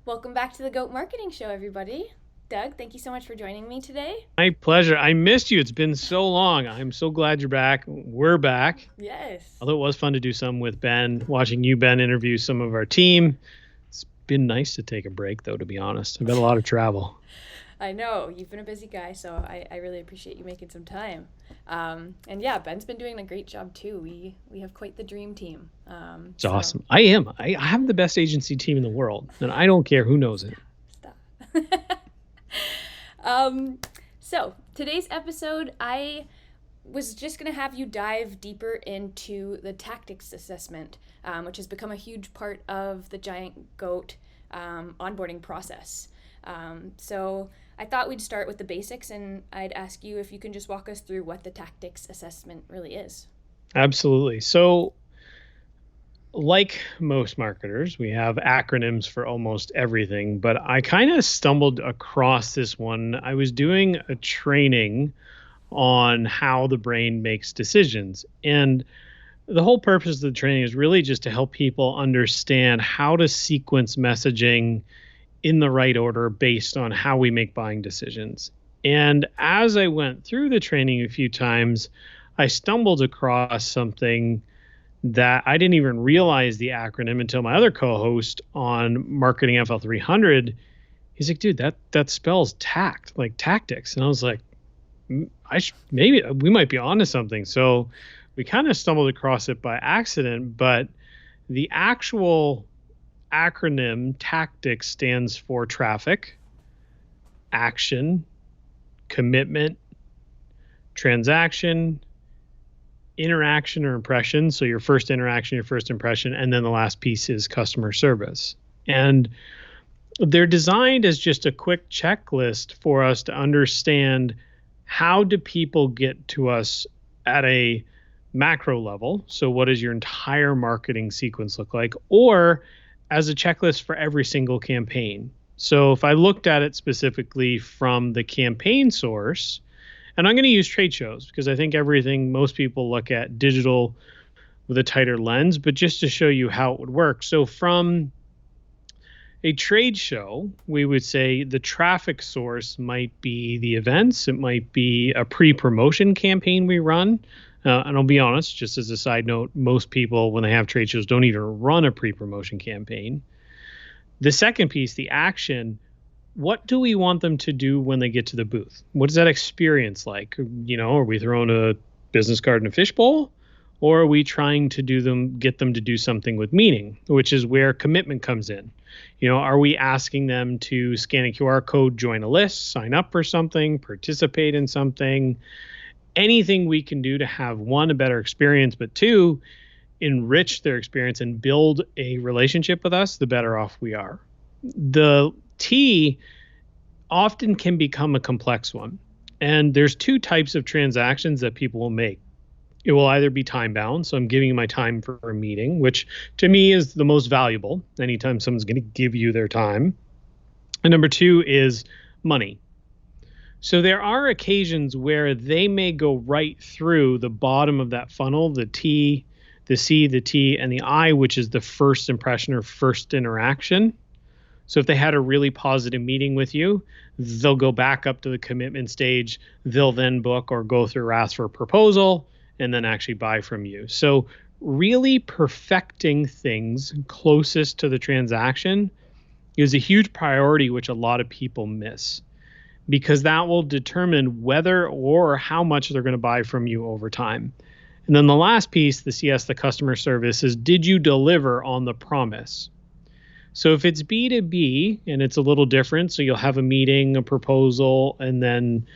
Welcome back to the Goat Marketing Show, everybody. Doug, thank you so much for joining me today. My pleasure. I missed you. It's been so long. I'm so glad you're back. We're back. Yes. Although it was fun to do some with Ben, watching you, Ben, interview some of our team. It's been nice to take a break, though, to be honest. I've had a lot of travel. I know, you've been a busy guy, so I really appreciate you making some time. And yeah, Ben's been doing a great job too. We have quite the dream team. It's awesome. I am. I have the best agency team in the world, and I don't care who knows it. Stop. So today's episode, I was just going to have you dive deeper into the T.A.C.T.I.CS Assessment, which has become a huge part of the Giant Goat onboarding process. So I thought we'd start with the basics, and I'd ask you if you can just walk us through what the T.A.C.T.I.CS Assessment really is. Absolutely. So, like most marketers, we have acronyms for almost everything, but I kind of stumbled across this one. I was doing a training on how the brain makes decisions. And the whole purpose of the training is really just to help people understand how to sequence messaging in the right order based on how we make buying decisions. And as I went through the training a few times, I stumbled across something that I didn't even realize the acronym until my other co-host on Marketing FL 300. He's like, dude, that spells tact, like tactics. And I was like, maybe we might be onto something. So we kind of stumbled across it by accident, but the actual acronym tactics stands for traffic, action, commitment, transaction, interaction or impression. So your first interaction, your first impression, and then the last piece is customer service. And they're designed as just a quick checklist for us to understand how do people get to us at a macro level. So what does your entire marketing sequence look like? Or as a checklist for every single campaign. So if I looked at it specifically from the campaign source, and I'm going to use trade shows because I think most people look at digital with a tighter lens, but just to show you how it would work. So from a trade show, we would say the traffic source might be the events. It might be a pre-promotion campaign we run. And I'll be honest, just as a side note, most people, when they have trade shows, don't even run a pre-promotion campaign. The second piece, the action, what do we want them to do when they get to the booth? What is that experience like? Are we throwing a business card in a fishbowl? Or are we trying to get them to do something with meaning, which is where commitment comes in? Are we asking them to scan a QR code, join a list, sign up for something, participate in something? Anything we can do to have, one, a better experience, but two, enrich their experience and build a relationship with us, the better off we are. The T often can become a complex one. And there's two types of transactions that people will make. It will either be time bound. So I'm giving you my time for a meeting, which to me is the most valuable anytime someone's going to give you their time. And number two is money. So there are occasions where they may go right through the bottom of that funnel, the T, the C, the T, and the I, which is the first impression or first interaction. So if they had a really positive meeting with you, they'll go back up to the commitment stage. They'll then book or go through ask for a proposal and then actually buy from you. So really perfecting things closest to the transaction is a huge priority, which a lot of people miss, because that will determine whether or how much they're going to buy from you over time. And then the last piece, the CS, the customer service, is did you deliver on the promise? So if it's B2B and it's a little different, so you'll have a meeting, a proposal, and then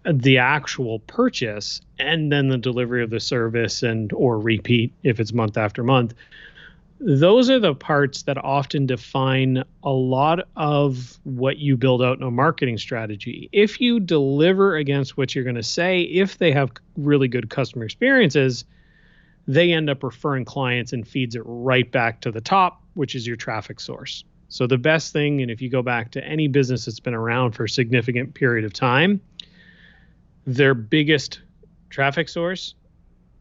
the actual purchase, and then the delivery of the service or repeat if it's month after month. Those are the parts that often define a lot of what you build out in a marketing strategy. If you deliver against what you're going to say, if they have really good customer experiences, they end up referring clients and feeds it right back to the top, which is your traffic source. So the best thing, and if you go back to any business that's been around for a significant period of time, their biggest traffic source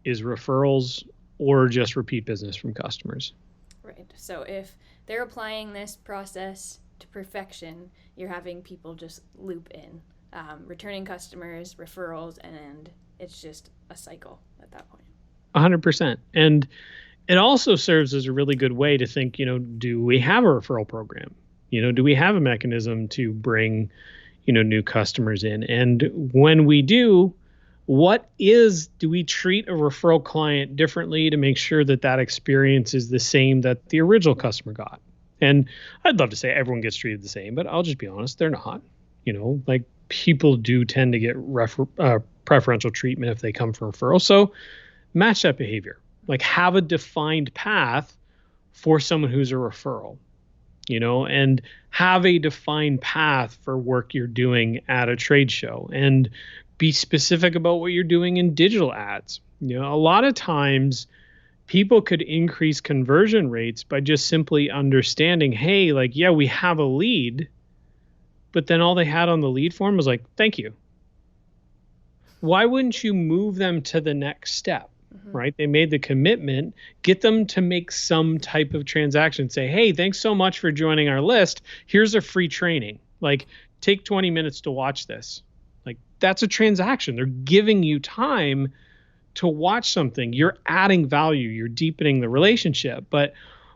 is referrals or just repeat business from customers. Right. So if they're applying this process to perfection, you're having people just loop in, returning customers, referrals, and it's just a cycle at that point. 100%. And it also serves as a really good way to think, do we have a referral program? Do we have a mechanism to bring, new customers in? And when we do, do we treat a referral client differently to make sure that that experience is the same that the original customer got? And I'd love to say everyone gets treated the same, but I'll just be honest, they're not. Like people do tend to get preferential treatment if they come from referral. So match that behavior. Like have a defined path for someone who's a referral, and have a defined path for work you're doing at a trade show, and be specific about what you're doing in digital ads. A lot of times people could increase conversion rates by just simply understanding, hey, like, yeah, we have a lead, but then all they had on the lead form was like, thank you. Why wouldn't you move them to the next step? Right? They made the commitment, get them to make some type of transaction, say, hey, thanks so much for joining our list. Here's a free training. Like, take 20 minutes to watch this. Like, that's a transaction. They're giving you time to watch something. You're adding value. You're deepening the relationship. But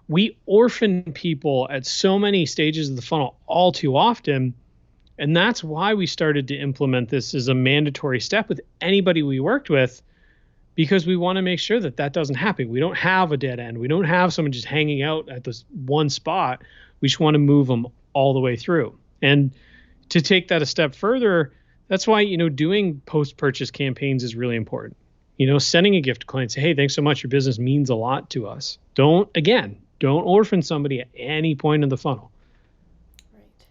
we orphan people at so many stages of the funnel all too often. And that's why we started to implement this as a mandatory step with anybody we worked with, because we want to make sure that that doesn't happen. We don't have a dead end. We don't have someone just hanging out at this one spot. We just want to move them all the way through. And to take that a step further, that's why, doing post-purchase campaigns is really important. Sending a gift to clients, say, hey, thanks so much. Your business means a lot to us. Don't orphan somebody at any point in the funnel. Right.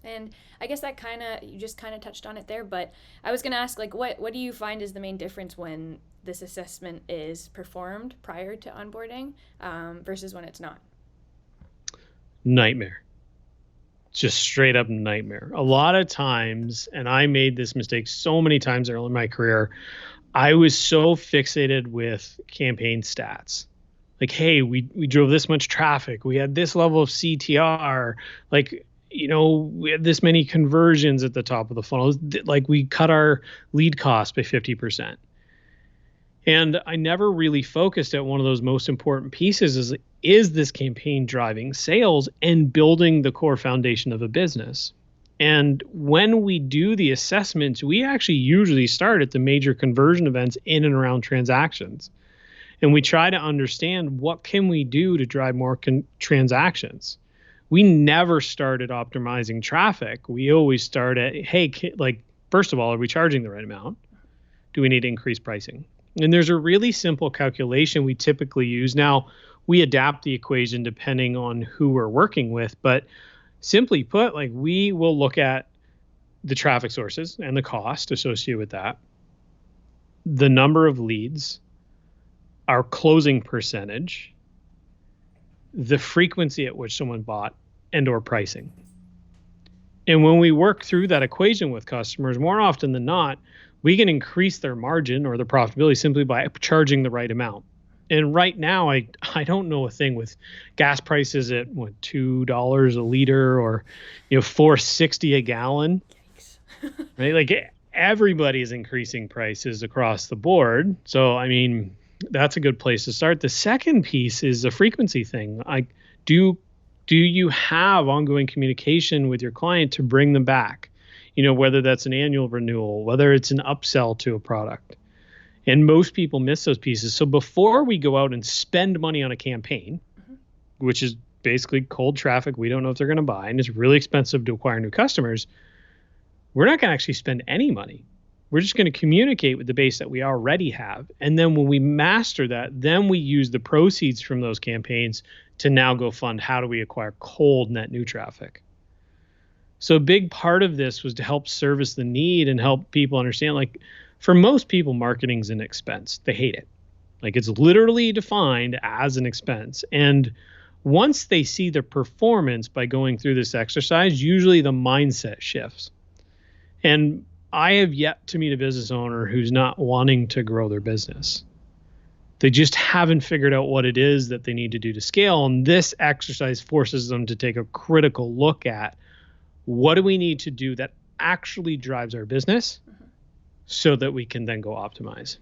And I guess that you just touched on it there, but I was going to ask, like, what do you find is the main difference when this assessment is performed prior to onboarding versus when it's not? Nightmare. Just straight up nightmare. A lot of times, and I made this mistake so many times early in my career, I was so fixated with campaign stats. Like, hey, we drove this much traffic. We had this level of CTR. Like, we had this many conversions at the top of the funnel. Like, we cut our lead cost by 50%. And I never really focused at one of those most important pieces is this campaign driving sales and building the core foundation of a business? And when we do the assessments, we actually usually start at the major conversion events in and around transactions. And we try to understand what can we do to drive more transactions. We never started optimizing traffic. We always start at, hey, first of all, are we charging the right amount? Do we need to increase pricing? And there's a really simple calculation we typically use. Now, we adapt the equation depending on who we're working with, but simply put, like, we will look at the traffic sources and the cost associated with that, the number of leads, our closing percentage, the frequency at which someone bought, and or pricing. And when we work through that equation with customers, more often than not, we can increase their margin or their profitability simply by charging the right amount. And right now, I don't know a thing with gas prices at $2 a liter or $4.60 a gallon. Right? Like, everybody's increasing prices across the board. So, I mean, that's a good place to start. The second piece is a frequency thing. Do you have ongoing communication with your client to bring them back? Whether that's an annual renewal, whether it's an upsell to a product. And most people miss those pieces. So before we go out and spend money on a campaign, which is basically cold traffic we don't know if they're going to buy, and it's really expensive to acquire new customers, we're not going to actually spend any money. We're just going to communicate with the base that we already have. And then when we master that, then we use the proceeds from those campaigns to now go fund how do we acquire cold net new traffic. So a big part of this was to help service the need and help people understand, like, for most people, marketing's an expense. They hate it. Like, it's literally defined as an expense. And once they see the performance by going through this exercise, usually the mindset shifts. And I have yet to meet a business owner who's not wanting to grow their business. They just haven't figured out what it is that they need to do to scale. And this exercise forces them to take a critical look at what do we need to do that actually drives our business so that we can then go optimize.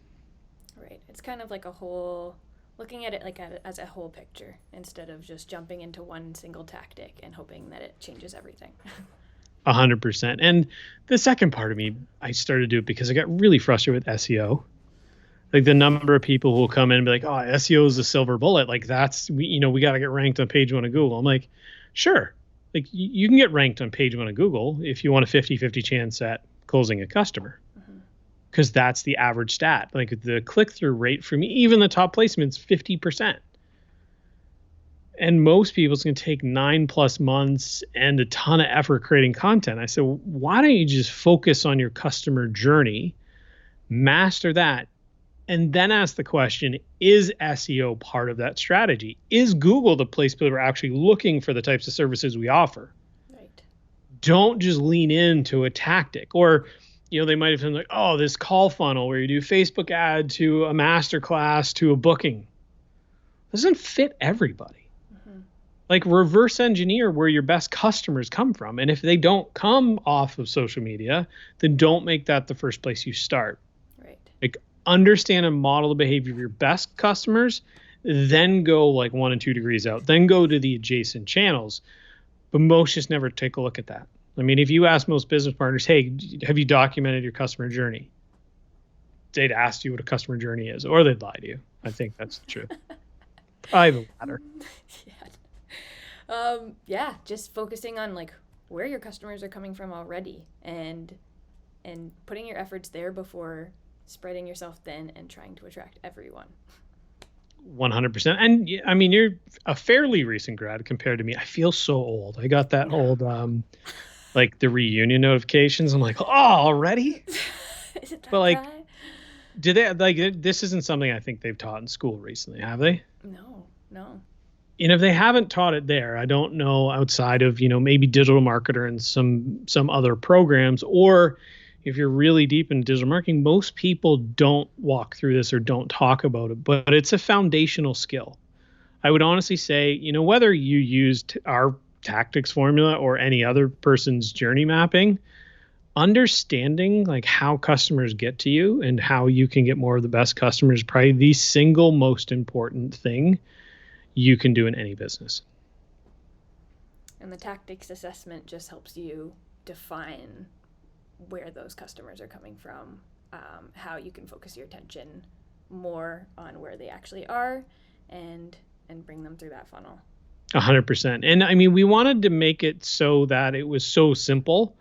Right. It's kind of like looking at it like as a whole picture instead of just jumping into one single tactic and hoping that it changes everything. 100%. And the second part of me, I started to do it because I got really frustrated with SEO. Like the number of people who will come in and be like, oh, SEO is a silver bullet. Like we got to get ranked on page 1 of Google. I'm like, sure. Like you can get ranked on page 1 of Google if you want a 50-50 chance at closing a customer. Because that's the average stat. Like the click-through rate for me, even the top placement's 50%. And most people, it's going to take 9+ months and a ton of effort creating content. I said, well, why don't you just focus on your customer journey, master that, and then ask the question, is SEO part of that strategy? Is Google the place people are actually looking for the types of services we offer? Right. Don't just lean into a tactic. Or, they might have been like, oh, this call funnel where you do Facebook ad to a masterclass to a booking. Doesn't fit everybody. Like reverse engineer where your best customers come from. And if they don't come off of social media, then don't make that the first place you start. Right. Like understand and model the behavior of your best customers, then go like 1 and 2 degrees out, then go to the adjacent channels. But most just never take a look at that. I mean, if you ask most business partners, hey, have you documented your customer journey? They'd ask you what a customer journey is, or they'd lie to you. I think that's the truth. Probably the latter. Yeah, just focusing on like where your customers are coming from already and putting your efforts there before spreading yourself thin and trying to attract everyone. 100%. And I mean, you're a fairly recent grad compared to me. I feel so old. I got that old, like the reunion notifications. I'm like, oh, already? Is it that but like, guy? do they like, this isn't something I think they've taught in school recently, have they? No. And if they haven't taught it there, I don't know outside of, maybe Digital Marketer and some other programs, or if you're really deep in digital marketing, most people don't walk through this or don't talk about it, but it's a foundational skill. I would honestly say, whether you used our tactics formula or any other person's journey mapping, understanding like how customers get to you and how you can get more of the best customers is probably the single most important thing you can do in any business. And the tactics assessment just helps you define where those customers are coming from, how you can focus your attention more on where they actually are and bring them through that funnel. 100%. And I mean, we wanted to make it so that it was so simple,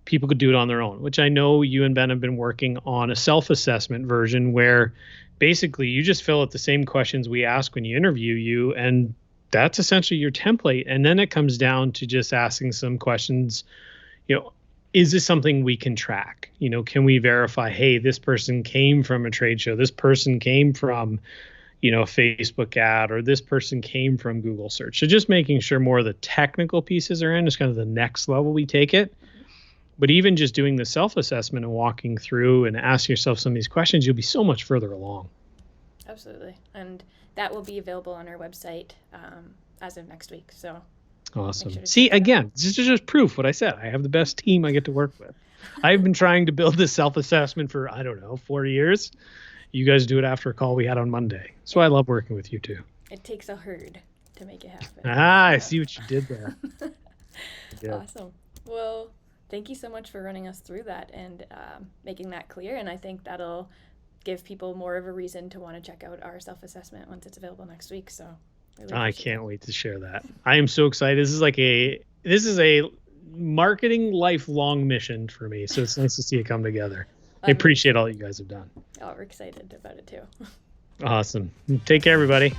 people could do it on their own, which I know you and Ben have been working on a self-assessment version where basically you just fill out the same questions we ask when you interview you, and that's essentially your template. And then it comes down to just asking some questions, is this something we can track? Can we verify, hey, this person came from a trade show, this person came from, a Facebook ad, or this person came from Google search. So just making sure more of the technical pieces are in is kind of the next level we take it. But even just doing the self-assessment and walking through and asking yourself some of these questions, you'll be so much further along. Absolutely. And that will be available on our website as of next week. So awesome. Sure. See, again, this is just proof what I said. I have the best team I get to work with. I've been trying to build this self-assessment for, 4 years. You guys do it after a call we had on Monday. So I love working with you too. It takes a herd to make it happen. I see what you did there. Yeah. Awesome. Well, thank you so much for running us through that and making that clear. And I think that'll give people more of a reason to want to check out our self-assessment once it's available next week. So really I can't wait to share that. I am so excited. This is a marketing lifelong mission for me. So it's nice to see it come together. I appreciate all you guys have done. Oh, we're excited about it too. Awesome. Take care, everybody.